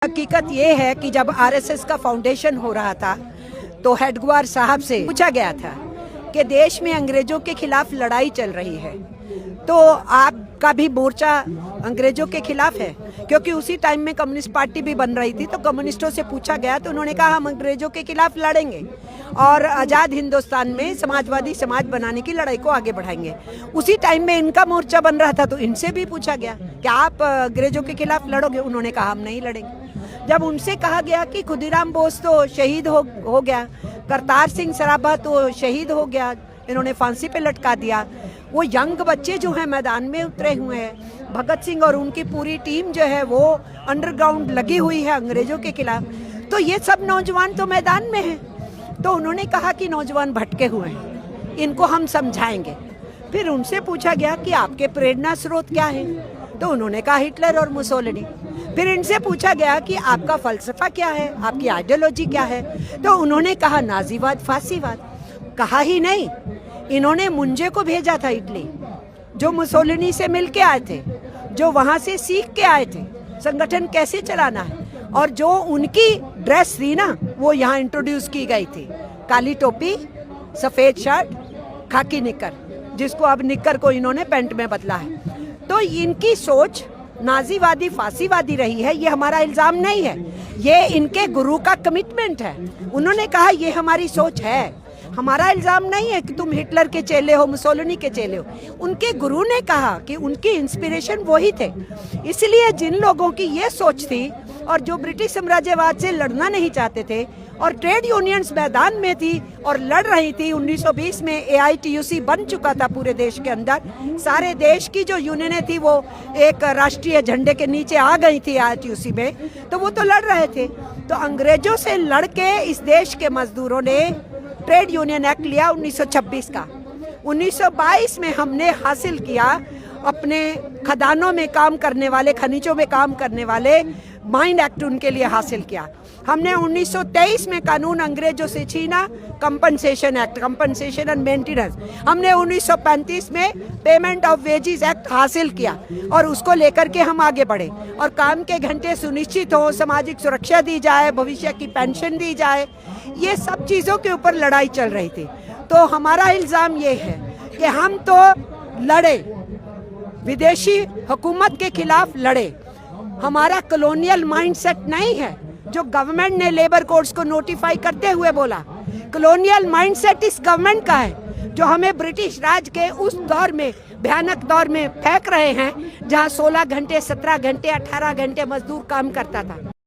हकीकत ये है कि जब आरएसएस का फाउंडेशन हो रहा था तो हेडगेवार साहब से पूछा गया था कि देश में अंग्रेजों के खिलाफ लड़ाई चल रही है, तो आपका भी मोर्चा अंग्रेजों के खिलाफ है? क्योंकि उसी टाइम में कम्युनिस्ट पार्टी भी बन रही थी, तो कम्युनिस्टों से पूछा गया तो उन्होंने कहा हम अंग्रेजों के खिलाफ लड़ेंगे और आज़ाद हिंदुस्तान में समाजवादी समाज बनाने की लड़ाई को आगे बढ़ाएंगे। उसी टाइम में इनका मोर्चा बन रहा था, तो इनसे भी पूछा गया कि आप अंग्रेजों के खिलाफ लड़ोगे? उन्होंने कहा हम नहीं लड़ेंगे। जब उनसे कहा गया कि खुदीराम बोस तो शहीद हो गया, करतार सिंह सराभा तो शहीद हो गया, इन्होंने फांसी पे लटका दिया, वो यंग बच्चे जो हैं मैदान में उतरे हुए हैं, भगत सिंह और उनकी पूरी टीम जो है वो अंडरग्राउंड लगी हुई है अंग्रेजों के खिलाफ, तो ये सब नौजवान तो मैदान में हैं। तो उन्होंने कहा कि नौजवान भटके हुए हैं, इनको हम समझाएंगे। फिर उनसे पूछा गया कि आपके प्रेरणा स्रोत क्या है, तो उन्होंने कहा हिटलर और मुसोलिनी। फिर इनसे पूछा गया कि आपका फलसफा क्या है, आपकी आइडियोलॉजी क्या है, तो उन्होंने कहा नाजीवाद, फासीवाद। कहा ही नहीं, इन्होंने मुंजे को भेजा था इटली, जो मुसोलिनी से मिल के आए थे, जो वहाँ से सीख के आए थे संगठन कैसे चलाना है, और जो उनकी ड्रेस थी ना वो यहाँ इंट्रोड्यूस की गई थी, काली टोपी, सफ़ेद शर्ट, खाकी निक्कर, जिसको अब निक्कर को इन्होंने पैंट में बदला है। तो इनकी सोच नाजीवादी फासीवादी रही है, ये हमारा इल्ज़ाम नहीं है, ये इनके गुरु का कमिटमेंट है। उन्होंने कहा ये हमारी सोच है, हमारा इल्ज़ाम नहीं है कि तुम हिटलर के चेले हो, मुसोलिनी के चेले हो। उनके गुरु ने कहा कि उनकी इंस्पिरेशन वही थे। इसलिए जिन लोगों की ये सोच थी और जो ब्रिटिश साम्राज्यवाद से लड़ना नहीं चाहते थे और ट्रेड यूनियंस मैदान में थी और लड़ रही थी, 1920 में AITUC बन चुका था पूरे देश के अंदर, सारे देश की जो यूनियनें थी वो एक राष्ट्रीय झंडे के नीचे आ गई थी AITUC में, तो वो तो लड़ रहे थे। तो अंग्रेजों से लड़ के इस देश के मजदूरों ने ट्रेड यूनियन एक्ट लिया 1926 का। 1922 में हमने हासिल किया अपने खदानों में काम करने वाले, खनिजों में काम करने वाले माइन एक्ट उनके लिए हासिल किया। हमने 1923 में कानून अंग्रेजों से छीना, compensation act, compensation and maintenance. हमने 1935 में पेमेंट ऑफ वेजेस एक्ट हासिल किया और उसको लेकर के हम आगे बढ़े और काम के घंटे सुनिश्चित हो, सामाजिक सुरक्षा दी जाए, भविष्य की पेंशन दी जाए, ये सब चीज़ों के ऊपर लड़ाई चल रही थी। तो हमारा इल्ज़ाम ये है कि हम तो लड़े, विदेशी हुकूमत के खिलाफ लड़े, हमारा कॉलोनियल माइंडसेट नहीं है जो गवर्नमेंट ने लेबर कोड्स को नोटिफाई करते हुए बोला। कॉलोनियल माइंडसेट इस गवर्नमेंट का है जो हमें ब्रिटिश राज के उस दौर में, भयानक दौर में फेंक रहे हैं जहां 16 घंटे, 17 घंटे, 18 घंटे मजदूर काम करता था।